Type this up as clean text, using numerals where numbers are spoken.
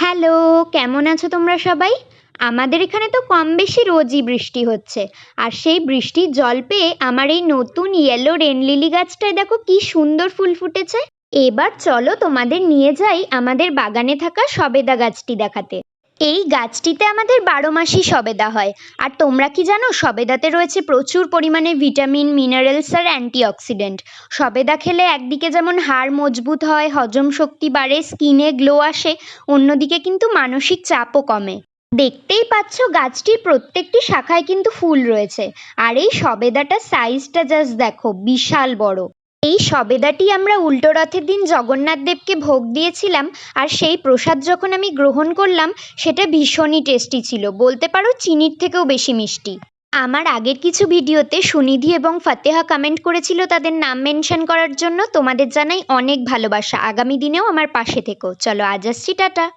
Hello, কেমন আছো তোমরা সবাই? আমাদের এখানে তো কম বেশি রোজই বৃষ্টি হচ্ছে। আর সেই বৃষ্টির জল পেয়ে আমার এই নতুন ইয়েলো রেন লিলি গাছটায় দেখো কি সুন্দর ফুল ফুটেছে। এবার চলো তোমাদের নিয়ে যাই আমাদের বাগানে থাকা সবেদা গাছটি দেখাতে। এই গাছটিতে আমাদের 12 মাসই সবেদা হয়। আর তোমরা কি জানো, সবেদাতে রয়েছে প্রচুর পরিমাণে ভিটামিন, মিনারেলস আর অ্যান্টিঅক্সিডেন্ট। সবেদা খেলে একদিকে যেমন হাড় মজবুত হয়, হজম শক্তি বাড়ে, স্কিনে গ্লো আসে, অন্যদিকে কিন্তু মানসিক চাপও কমে। দেখতেই পাচ্ছ গাছটির প্রত্যেকটি শাখায় কিন্তু ফুল রয়েছে। আর এই সবেদাটার সাইজটা জাস্ট দেখো, বিশাল বড়। এই সবেদাটি আমরা উল্টো রথের দিন জগন্নাথ দেবকে ভোগ দিয়েছিলাম। আর সেই প্রসাদ যখন আমি গ্রহণ করলাম, সেটা ভীষণই টেস্টি ছিল, বলতে পারো চিনির থেকেও বেশি মিষ্টি। আমার আগের কিছু ভিডিওতে সুনিধি এবং ফাতেহা কমেন্ট করেছিল তাদের নাম মেনশন করার জন্য। তোমাদের জানাই অনেক ভালোবাসা, আগামী দিনেও আমার পাশে থেকো। চলো আজ আসছি, টাটা।